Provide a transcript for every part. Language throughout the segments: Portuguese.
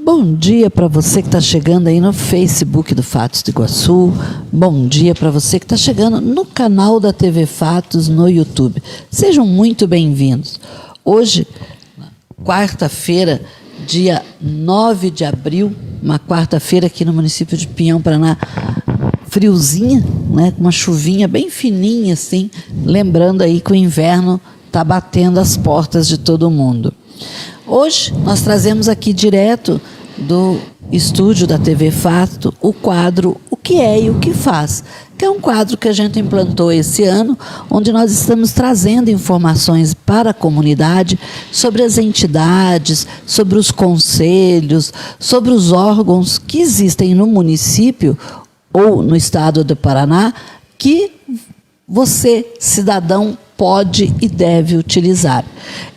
Bom dia para você que está chegando aí no Facebook do Fatos do Iguaçu. Bom dia para você que está chegando no canal da TV Fatos no YouTube. Sejam muito bem-vindos. Hoje, quarta-feira, dia 9 de abril, uma quarta-feira aqui no município de Pinhão, Paraná, friozinha, né, com uma chuvinha bem fininha assim, lembrando aí que o inverno está batendo as portas de todo mundo. Hoje nós trazemos aqui direto do estúdio da TV Fato o quadro O que é e o que faz, que é um quadro que a gente implantou esse ano, onde nós estamos trazendo informações para a comunidade sobre as entidades, sobre os conselhos, sobre os órgãos que existem no município ou no estado do Paraná, que você, cidadão, pode e deve utilizar.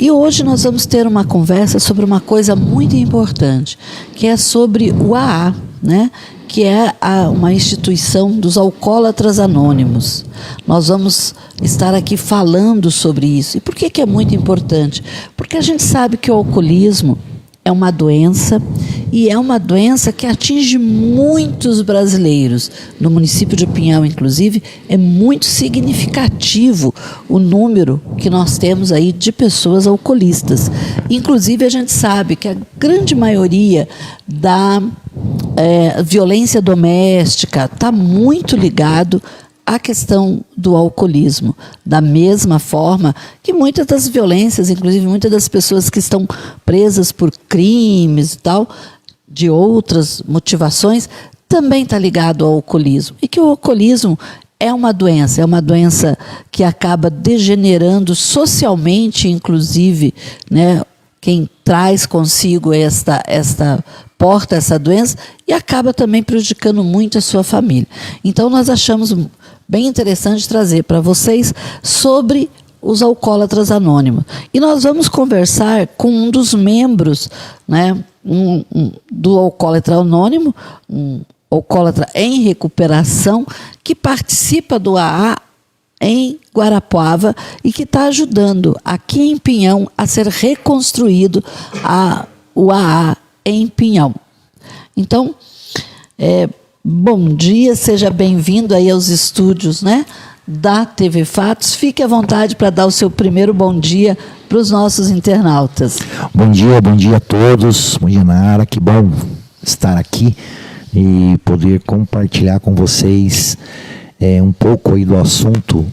E hoje nós vamos ter uma conversa sobre uma coisa muito importante, que é sobre o AA, né? Que é uma instituição dos alcoólatras anônimos. Nós vamos estar aqui falando sobre isso. E por que é muito importante? Porque a gente sabe que o alcoolismo é uma doença, e é uma doença que atinge muitos brasileiros. No município de Pinhão, inclusive, é muito significativo o número que nós temos aí de pessoas alcoolistas. Inclusive, a gente sabe que a grande maioria da violência doméstica está muito ligado à questão do alcoolismo, da mesma forma que muitas das violências, inclusive muitas das pessoas que estão presas por crimes e tal, de outras motivações, também está ligado ao alcoolismo. E que o alcoolismo é uma doença que acaba degenerando socialmente, inclusive, né, quem traz consigo porta essa doença, e acaba também prejudicando muito a sua família. Então, nós achamos bem interessante trazer para vocês sobre os alcoólatras anônimos. E nós vamos conversar com um dos membros, né, do alcoólatra anônimo, um alcoólatra em recuperação, que participa do AA em Guarapuava e que está ajudando aqui em Pinhão a ser reconstruído o AA em Pinhão. Então, bom dia, seja bem-vindo aí aos estúdios, né, da TV Fatos. Fique à vontade para dar o seu primeiro bom dia para os nossos internautas. Bom dia a todos. Bom dia, Nara. Que bom estar aqui e poder compartilhar com vocês um pouco aí do assunto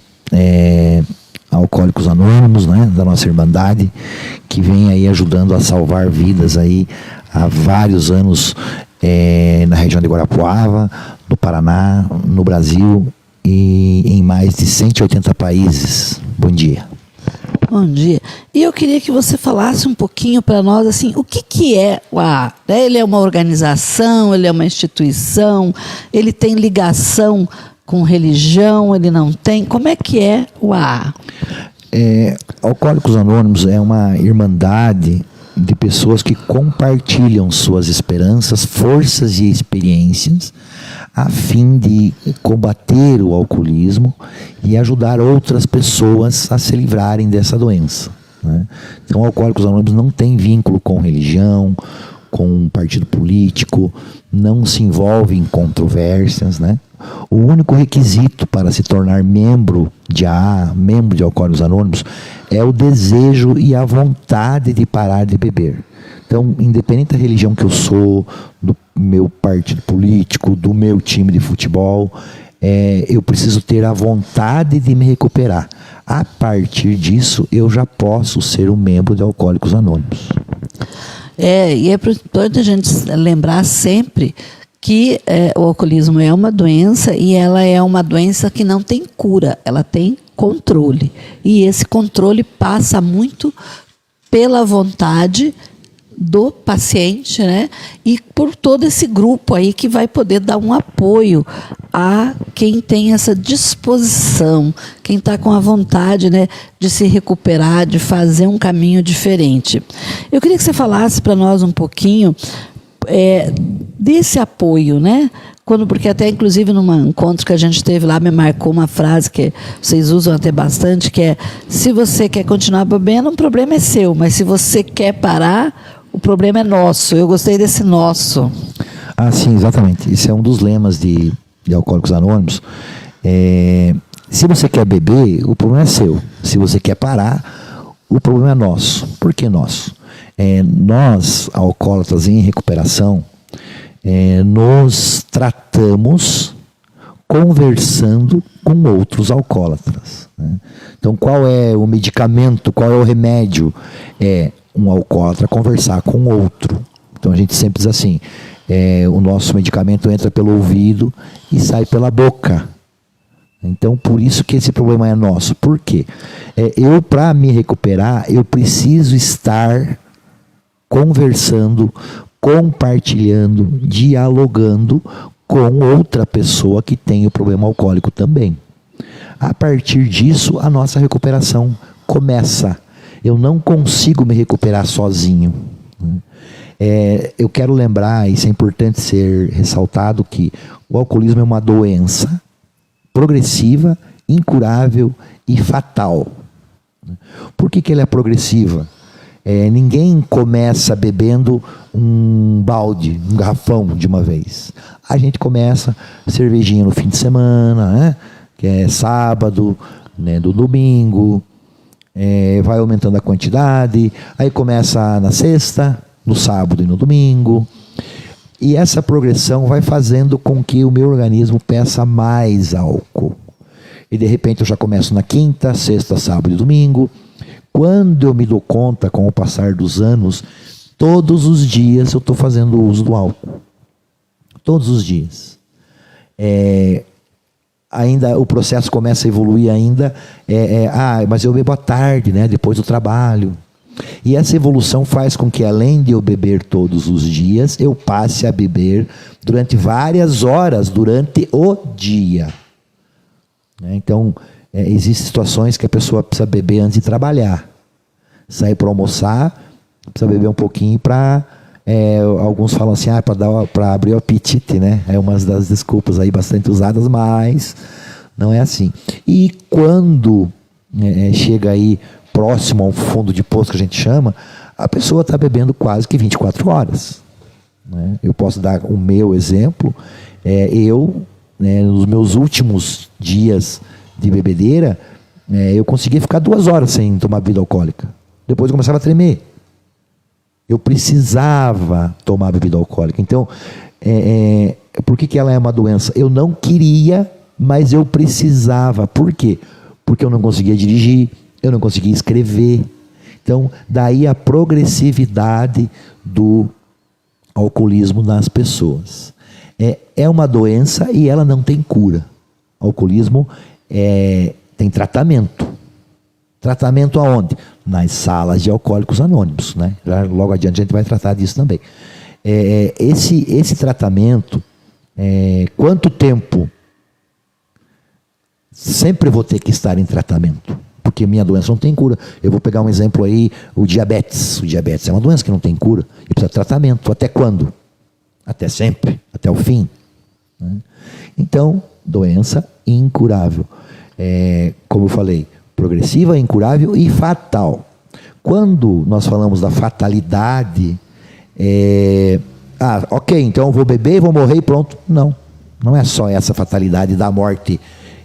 Alcoólicos Anônimos, né, da nossa Irmandade, que vem aí ajudando a salvar vidas aí há vários anos na região de Guarapuava, no Paraná, no Brasil e em mais de 180 países. Bom dia. Bom dia. E eu queria que você falasse um pouquinho para nós, assim, o que é o AA? Ele é uma organização, ele é uma instituição, ele tem ligação com religião, ele não tem? Como é que é o AA? Alcoólicos Anônimos é uma irmandade de pessoas que compartilham suas esperanças, forças e experiências a fim de combater o alcoolismo e ajudar outras pessoas a se livrarem dessa doença, né? Então, Alcoólicos Anônimos não tem vínculo com religião, com um partido político, não se envolve em controvérsias, né? O único requisito para se tornar membro de AA, membro de Alcoólicos Anônimos, é o desejo e a vontade de parar de beber. Então, independente da religião que eu sou, do meu partido político, do meu time de futebol, eu preciso ter a vontade de me recuperar. A partir disso, eu já posso ser um membro de Alcoólicos Anônimos. E é importante a gente lembrar sempre que o alcoolismo é uma doença, e ela é uma doença que não tem cura, ela tem controle. E esse controle passa muito pela vontade do paciente, né? E por todo esse grupo aí que vai poder dar um apoio a quem tem essa disposição, quem está com a vontade, né, de se recuperar, de fazer um caminho diferente. Eu queria que você falasse para nós um pouquinho desse apoio, né? Porque até inclusive num encontro que a gente teve lá, me marcou uma frase que vocês usam até bastante, que é: se você quer continuar bebendo, o problema é seu, mas se você quer parar, o problema é nosso. Eu gostei desse nosso. Ah, sim, exatamente. Isso é um dos lemas de Alcoólicos Anônimos. Se você quer beber, o problema é seu. Se você quer parar, o problema é nosso. Por que nosso? Nós, alcoólatras em recuperação, nos tratamos conversando com outros alcoólatras, né? Então, qual é o medicamento, qual é o remédio? É um alcoólatra conversar com outro. Então, a gente sempre diz assim, o nosso medicamento entra pelo ouvido e sai pela boca. Então, por isso que esse problema é nosso. Por quê? Eu, para me recuperar, eu preciso estar conversando, compartilhando, dialogando com outra pessoa que tem o problema alcoólico também. A partir disso, a nossa recuperação começa. Eu não consigo me recuperar sozinho. Eu quero lembrar, isso é importante ser ressaltado, que o alcoolismo é uma doença progressiva, incurável e fatal. Por que ele é progressiva? Ninguém começa bebendo um balde, um garrafão de uma vez. A gente começa cervejinha no fim de semana, né? Que é sábado, né? Do domingo, vai aumentando a quantidade, aí começa na sexta, no sábado e no domingo. E essa progressão vai fazendo com que o meu organismo peça mais álcool. E de repente eu já começo na quinta, sexta, sábado e domingo. Quando eu me dou conta, com o passar dos anos, todos os dias eu estou fazendo uso do álcool. Todos os dias. Ainda o processo começa a evoluir ainda. Mas eu bebo à tarde, né, depois do trabalho. E essa evolução faz com que, além de eu beber todos os dias, eu passe a beber durante várias horas, durante o dia. Então, existem situações que a pessoa precisa beber antes de trabalhar. Sair para almoçar, precisa beber um pouquinho para... alguns falam assim, para abrir o apetite, né? É uma das desculpas aí bastante usadas, mas não é assim. E quando chega aí próximo ao fundo de poço, que a gente chama, a pessoa está bebendo quase que 24 horas. Né? Eu posso dar o meu exemplo. Nos meus últimos dias de bebedeira, eu conseguia ficar 2 horas sem tomar bebida alcoólica. Depois eu começava a tremer. Eu precisava tomar bebida alcoólica. Então, por que ela é uma doença? Eu não queria, mas eu precisava. Por quê? Porque eu não conseguia dirigir, eu não conseguia escrever. Então, daí a progressividade do alcoolismo nas pessoas. É uma doença e ela não tem cura. O alcoolismo tem tratamento. Tratamento aonde? Nas salas de Alcoólicos Anônimos, né? Logo adiante a gente vai tratar disso também. Esse tratamento, quanto tempo? Sempre vou ter que estar em tratamento, porque minha doença não tem cura. Eu vou pegar um exemplo aí, o diabetes. O diabetes é uma doença que não tem cura e precisa de tratamento. Até quando? Até sempre, até o fim. Né? Então, doença incurável. Como eu falei, progressiva, incurável e fatal. Quando nós falamos da fatalidade, ok, então eu vou beber e vou morrer e pronto. Não, não é só essa fatalidade da morte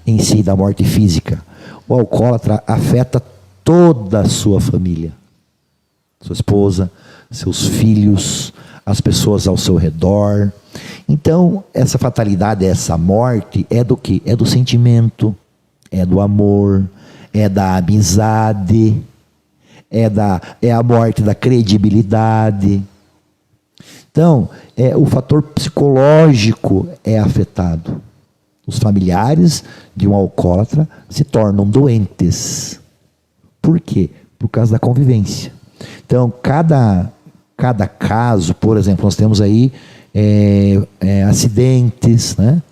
em si, da morte física. O alcoólatra afeta toda a sua família. Sua esposa, seus filhos, as pessoas ao seu redor. Então, essa fatalidade, essa morte, é do quê? É do sentimento, é do amor, é da amizade, é a morte da credibilidade. Então, o fator psicológico é afetado. Os familiares de um alcoólatra se tornam doentes. Por quê? Por causa da convivência. Então, cada caso, por exemplo, nós temos aí acidentes, né?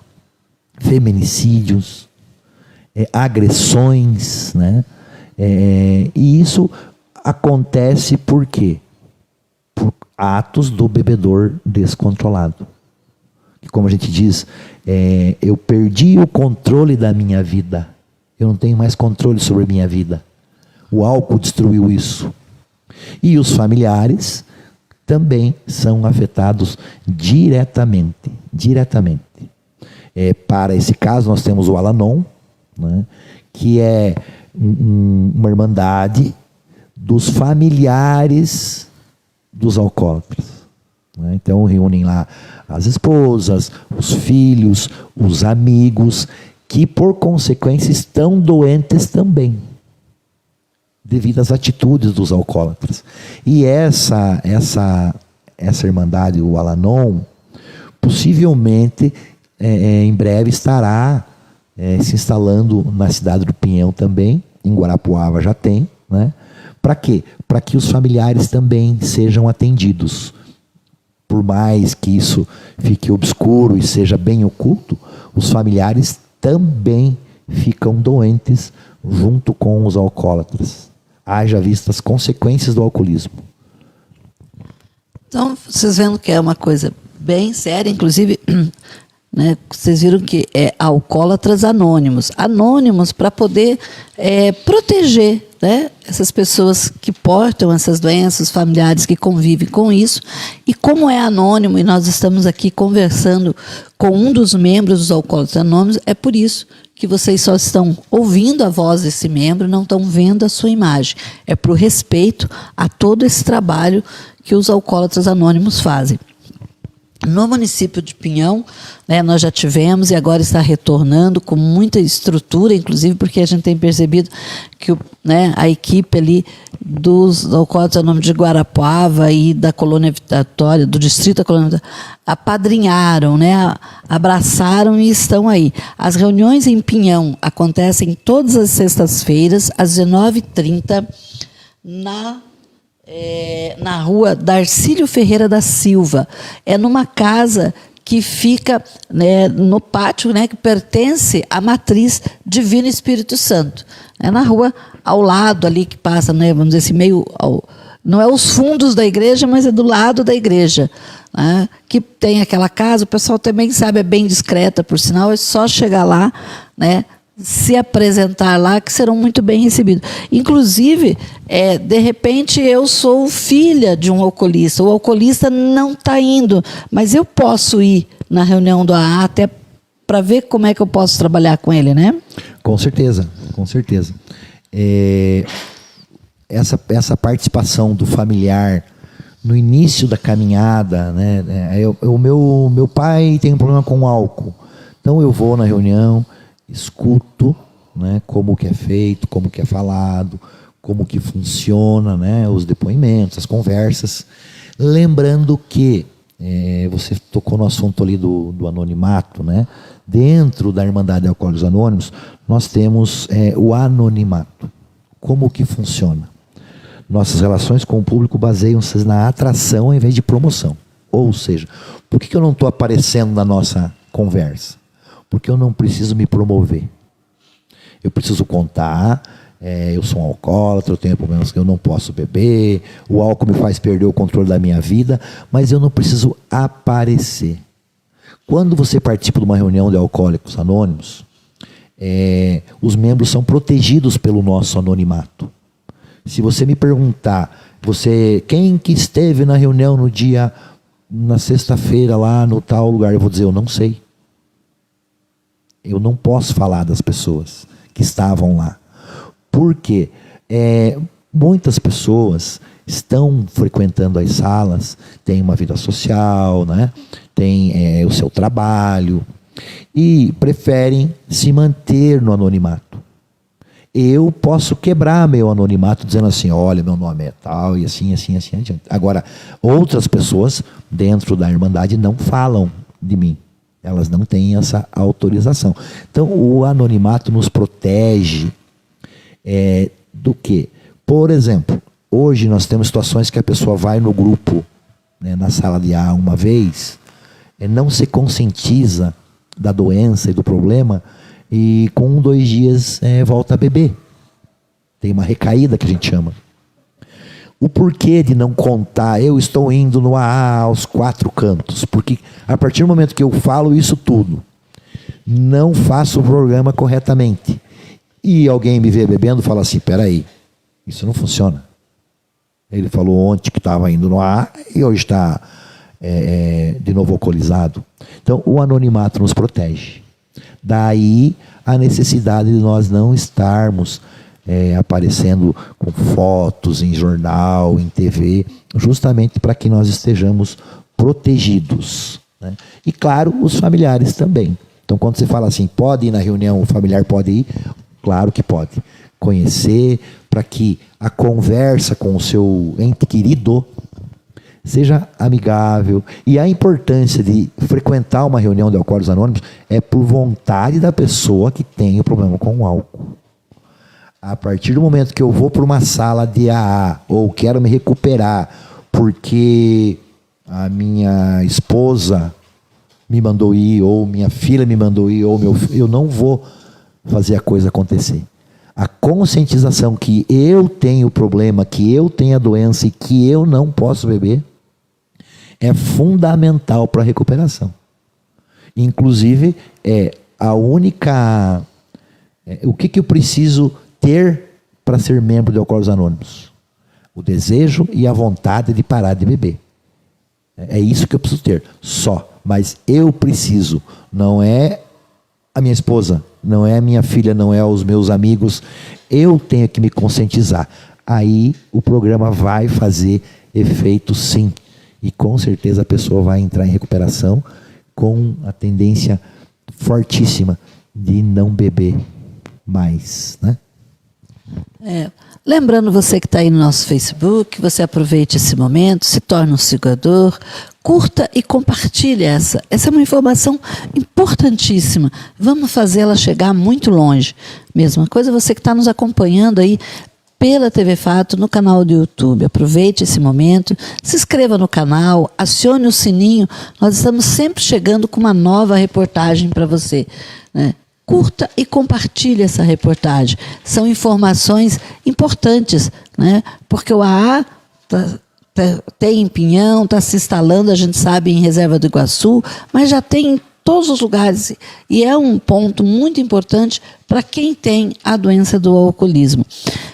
Feminicídios, agressões, né? E isso acontece por quê? Por atos do bebedor descontrolado. Como a gente diz, eu perdi o controle da minha vida. Eu não tenho mais controle sobre a minha vida. O álcool destruiu isso. E os familiares também são afetados diretamente. Para esse caso, nós temos o Al-Anon, né, que é uma irmandade dos familiares dos alcoólatras. Né? Então, reúnem lá as esposas, os filhos, os amigos, que por consequência estão doentes também, devido às atitudes dos alcoólatras. E essa irmandade, o Al-Anon, possivelmente em breve estará se instalando na cidade do Pinhão também, em Guarapuava já tem, né? Para quê? Para que os familiares também sejam atendidos. Por mais que isso fique obscuro e seja bem oculto, os familiares também ficam doentes junto com os alcoólatras. Haja vista as consequências do alcoolismo. Então, vocês vendo que é uma coisa bem séria, inclusive, né, vocês viram que é Alcoólatras Anônimos. Anônimos para poder proteger, né, essas pessoas que portam essas doenças, familiares que convivem com isso. E como é anônimo, e nós estamos aqui conversando com um dos membros dos Alcoólatras Anônimos, é por isso que vocês só estão ouvindo a voz desse membro, não estão vendo a sua imagem. É por respeito a todo esse trabalho que os Alcoólatras Anônimos fazem. No município de Pinhão, né, nós já tivemos e agora está retornando com muita estrutura, inclusive porque a gente tem percebido que a equipe ali dos Alcoólatras Anônimos de Guarapuava e da Colônia Vitória, do distrito da Colônia Vitória, apadrinharam, né, abraçaram e estão aí. As reuniões em Pinhão acontecem todas as sextas-feiras, às 19h30, na rua Darcílio Ferreira da Silva. É numa casa que fica, né, no pátio, né, que pertence à matriz Divino Espírito Santo. É na rua ao lado ali que passa, né, vamos dizer assim, não é os fundos da igreja, mas é do lado da igreja, né, que tem aquela casa. O pessoal também sabe, é bem discreta, por sinal, é só chegar lá, né, se apresentar lá, que serão muito bem recebidos. Inclusive, de repente, eu sou filha de um alcoolista. O alcoolista não está indo, mas eu posso ir na reunião do AA até para ver como é que eu posso trabalhar com ele, né? Com certeza, com certeza. Essa participação do familiar no início da caminhada, né? O meu pai tem um problema com o álcool, então eu vou na reunião, escuto, né, como que é feito, como que é falado, como que funciona, né, os depoimentos, as conversas. Lembrando que, você tocou no assunto ali do anonimato, né? Dentro da Irmandade de Alcoólicos Anônimos, nós temos o anonimato. Como que funciona? Nossas relações com o público baseiam-se na atração ao invés de promoção. Ou seja, por que eu não estou aparecendo na nossa conversa? Porque eu não preciso me promover. Eu preciso contar, eu sou um alcoólatra, eu tenho problemas que eu não posso beber, o álcool me faz perder o controle da minha vida, mas eu não preciso aparecer. Quando você participa de uma reunião de Alcoólicos Anônimos, os membros são protegidos pelo nosso anonimato. Se você me perguntar, quem que esteve na reunião na sexta-feira lá no tal lugar, eu vou dizer, eu não sei. Eu não posso falar das pessoas que estavam lá. Porque muitas pessoas estão frequentando as salas, têm uma vida social, né? Têm o seu trabalho e preferem se manter no anonimato. Eu posso quebrar meu anonimato dizendo assim, olha, meu nome é tal e assim adiante. Agora, outras pessoas dentro da Irmandade não falam de mim. Elas não têm essa autorização. Então, o anonimato nos protege do quê? Por exemplo, hoje nós temos situações que a pessoa vai no grupo, né, na sala de A uma vez, não se conscientiza da doença e do problema, e com 2 dias volta a beber. Tem uma recaída que a gente chama. O porquê de não contar, eu estou indo no AA aos 4 cantos, porque a partir do momento que eu falo isso tudo, não faço o programa corretamente, e alguém me vê bebendo e fala assim, peraí, isso não funciona. Ele falou ontem que estava indo no ar e hoje está de novo alcoolizado. Então, o anonimato nos protege. Daí a necessidade de nós não estarmos aparecendo com fotos em jornal, em TV, justamente para que nós estejamos protegidos, né? E claro, os familiares também. Então, quando você fala assim, pode ir na reunião, o familiar pode ir? Claro que pode. Conhecer, para que a conversa com o seu ente querido seja amigável. E a importância de frequentar uma reunião de Alcoólicos Anônimos é por vontade da pessoa que tem o problema com o álcool. A partir do momento que eu vou para uma sala de AA ou quero me recuperar porque a minha esposa me mandou ir, ou minha filha me mandou ir, ou eu não vou fazer a coisa acontecer. A conscientização que eu tenho o problema, que eu tenho a doença e que eu não posso beber é fundamental para a recuperação. Inclusive, a única... o que eu preciso ter para ser membro de Alcoólicos Anônimos? O desejo e a vontade de parar de beber. É isso que eu preciso ter, só. Mas eu preciso, não é a minha esposa, não é a minha filha, não é os meus amigos. Eu tenho que me conscientizar. Aí o programa vai fazer efeito, sim. E com certeza a pessoa vai entrar em recuperação com a tendência fortíssima de não beber mais, né? Lembrando você que está aí no nosso Facebook, você aproveite esse momento, se torne um seguidor, curta e compartilhe essa. Essa é uma informação importantíssima. Vamos fazê-la chegar muito longe. Mesma coisa você que está nos acompanhando aí pela TV Fato no canal do YouTube. Aproveite esse momento, se inscreva no canal, acione o sininho. Nós estamos sempre chegando com uma nova reportagem para você, né? Curta e compartilhe essa reportagem. São informações importantes, né? Porque o AA tem em Pinhão, está se instalando, a gente sabe, em Reserva do Iguaçu, mas já tem em todos os lugares. E é um ponto muito importante para quem tem a doença do alcoolismo.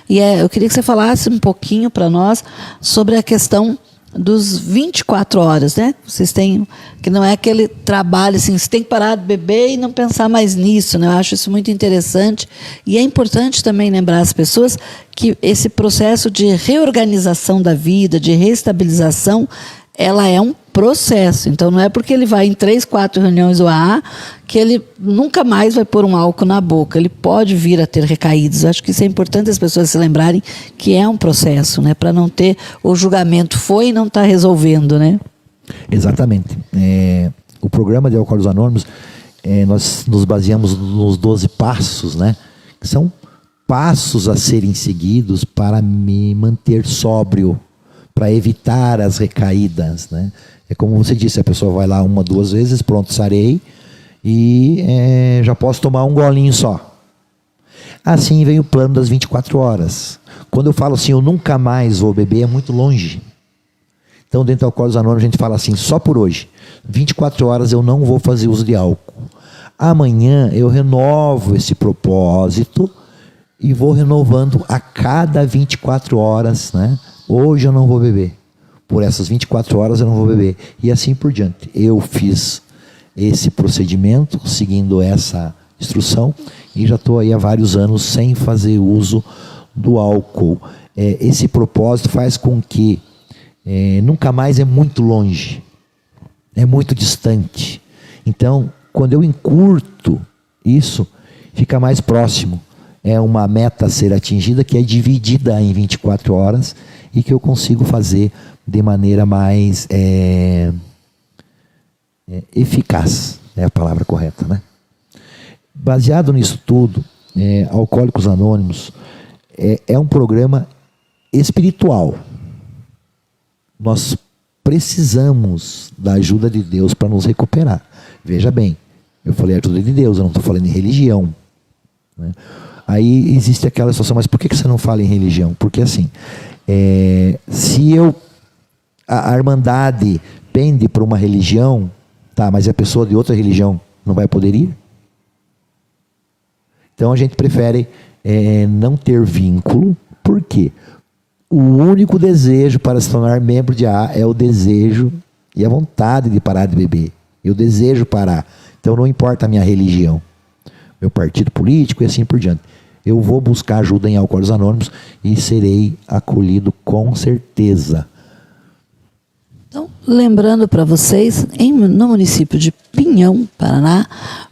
E eu queria que você falasse um pouquinho para nós sobre a questão dos 24 horas, né? Vocês têm, que não é aquele trabalho assim, você tem que parar de beber e não pensar mais nisso, né? Eu acho isso muito interessante. E é importante também lembrar as pessoas que esse processo de reorganização da vida, de reestabilização, ela é um processo. Então, não é porque ele vai em 3, 4 reuniões do AA que ele nunca mais vai pôr um álcool na boca. Ele pode vir a ter recaídas. Acho que isso é importante as pessoas se lembrarem que é um processo, né? Para não ter o julgamento foi e não está resolvendo, né? Exatamente. O programa de Alcoólicos Anônimos, nós nos baseamos nos 12 passos, né? Que são passos a serem seguidos para me manter sóbrio, para evitar as recaídas, né? É como você disse, a pessoa vai lá 1, 2 vezes, pronto, sarei, e já posso tomar um golinho só. Assim vem o plano das 24 horas. Quando eu falo assim, eu nunca mais vou beber, é muito longe. Então, dentro do Alcoólicos Anônimos, a gente fala assim, só por hoje, 24 horas eu não vou fazer uso de álcool. Amanhã eu renovo esse propósito e vou renovando a cada 24 horas, né? Hoje eu não vou beber. Por essas 24 horas eu não vou beber. E assim por diante. Eu fiz esse procedimento, seguindo essa instrução, e já estou aí há vários anos sem fazer uso do álcool. Esse propósito faz com que nunca mais é muito longe. É muito distante. Então, quando eu encurto isso, fica mais próximo. É uma meta a ser atingida que é dividida em 24 horas e que eu consigo fazer de maneira mais eficaz, é a palavra correta, né? Baseado nisso tudo, Alcoólicos Anônimos é um programa espiritual. Nós precisamos da ajuda de Deus para nos recuperar. Veja bem, eu falei ajuda de Deus, eu não estou falando em religião, né? Aí existe aquela situação, mas por que você não fala em religião? Porque assim, se a Irmandade pende para uma religião, tá, mas a pessoa de outra religião não vai poder ir? Então a gente prefere não ter vínculo. Por quê? o único desejo para se tornar membro de AA é o desejo e a vontade de parar de beber. Eu desejo parar. Então não importa a minha religião, meu partido político e assim por diante. Eu vou buscar ajuda em Alcoólicos Anônimos e serei acolhido com certeza. Então, lembrando para vocês, no município de Pinhão, Paraná,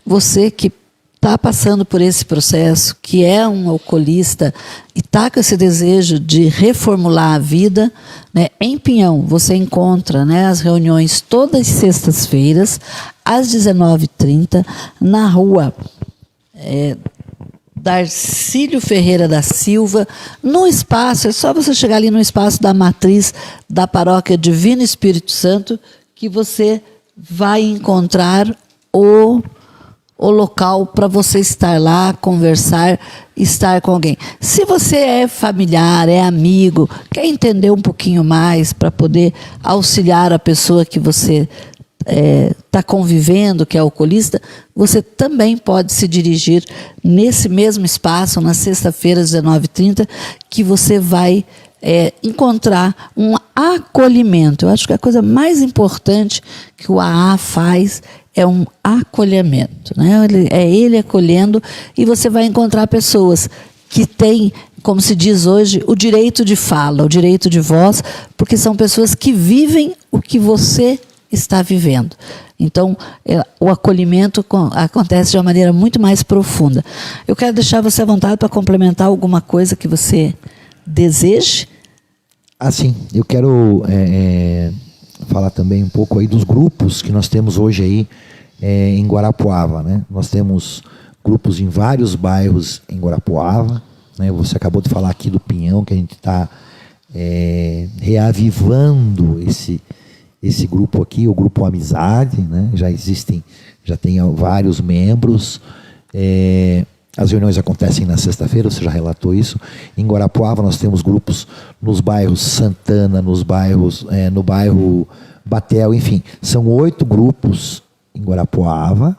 você que está passando por esse processo, que é um alcoolista e está com esse desejo de reformular a vida, né, em Pinhão você encontra, né, as reuniões todas as sextas-feiras, às 19h30, na rua Darcílio Ferreira da Silva, no espaço, é só você chegar ali no espaço da matriz da paróquia Divino Espírito Santo, que você vai encontrar o local para você estar lá, conversar, estar com alguém. Se você é familiar, é amigo, quer entender um pouquinho mais para poder auxiliar a pessoa que você está convivendo, que é alcoolista, você também pode se dirigir nesse mesmo espaço, na sexta-feira, às 19h30, que você vai encontrar um acolhimento. Eu acho que a coisa mais importante que o AA faz é um acolhimento, né? Ele acolhendo, e você vai encontrar pessoas que têm, como se diz hoje, o direito de fala, o direito de voz, porque são pessoas que vivem o que você está vivendo. Então, o acolhimento acontece de uma maneira muito mais profunda. Eu quero deixar você à vontade para complementar alguma coisa que você deseje. Assim, eu quero falar também um pouco aí dos grupos que nós temos hoje aí em Guarapuava, né? Nós temos grupos em vários bairros em Guarapuava, né? Você acabou de falar aqui do Pinhão, que a gente está reavivando esse grupo aqui, o Grupo Amizade, né? Já tem vários membros. As reuniões acontecem na sexta-feira, você já relatou isso. Em Guarapuava nós temos grupos nos bairros Santana, no bairro Batel, enfim. São 8 grupos em Guarapuava,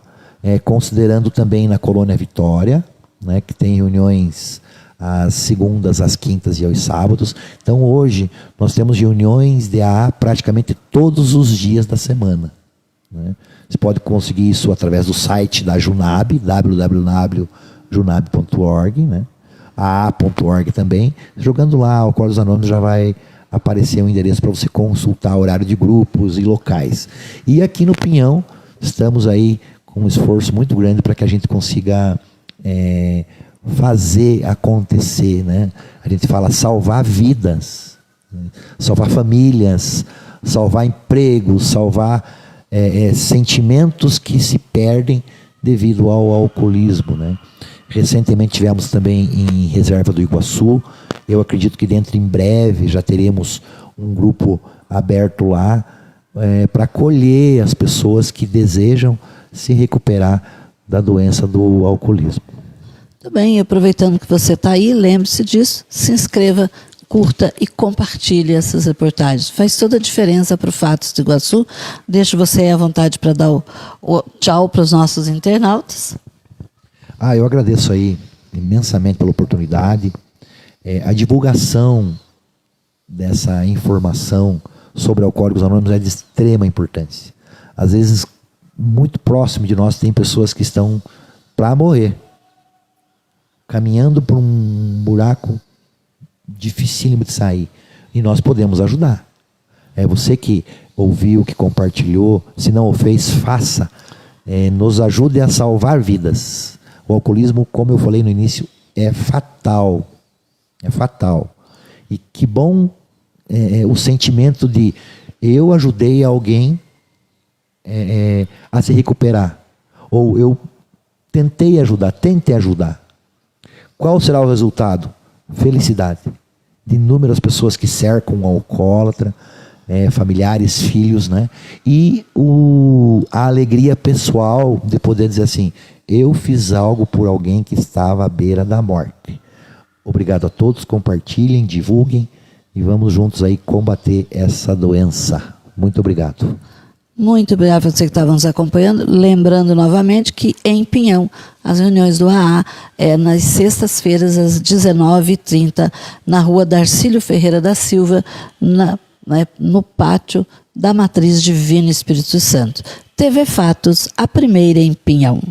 considerando também na Colônia Vitória, né, que tem reuniões às segundas, às quintas e aos sábados. Então hoje nós temos reuniões de AA praticamente todos os dias da semana, né? Você pode conseguir isso através do site da Junab, www.junab.org, né? AA.org também. Jogando lá Alcoólicos Anônimos já vai aparecer um endereço para você consultar horário de grupos e locais. E aqui no Pinhão estamos aí com um esforço muito grande para que a gente consiga fazer acontecer, né? A gente fala salvar vidas, né? Salvar famílias, salvar empregos, salvar sentimentos que se perdem devido ao alcoolismo, né? Recentemente tivemos também em Reserva do Iguaçu. Eu acredito que dentro em breve já teremos um grupo aberto lá para acolher as pessoas que desejam se recuperar da doença do alcoolismo. Muito bem, aproveitando que você está aí, lembre-se disso, se inscreva, curta e compartilhe essas reportagens. Faz toda a diferença para o Fatos do Iguaçu. Deixo você à vontade para dar o tchau para os nossos internautas. Eu agradeço aí imensamente pela oportunidade. A divulgação dessa informação sobre Alcoólicos Anônimos é de extrema importância. Às vezes, muito próximo de nós, tem pessoas que estão para morrer, caminhando por um buraco dificílimo de sair, e nós podemos ajudar. Você que ouviu, que compartilhou, se não o fez, faça. Nos ajude a salvar vidas. O alcoolismo, como eu falei no início, é fatal. É fatal. E que bom o sentimento de eu ajudei alguém a se recuperar. Ou eu tentei ajudar. Qual será o resultado? Felicidade. De inúmeras pessoas que cercam um alcoólatra, familiares, filhos, né? E a alegria pessoal de poder dizer assim: eu fiz algo por alguém que estava à beira da morte. Obrigado a todos, compartilhem, divulguem e vamos juntos aí combater essa doença. Muito obrigado. Muito obrigado a você que estava nos acompanhando. Lembrando novamente que em Pinhão, as reuniões do AA é nas sextas-feiras, às 19h30, na rua Darcílio Ferreira da Silva, no pátio da Matriz Divino Espírito Santo. TV Fatos, a primeira em Pinhão.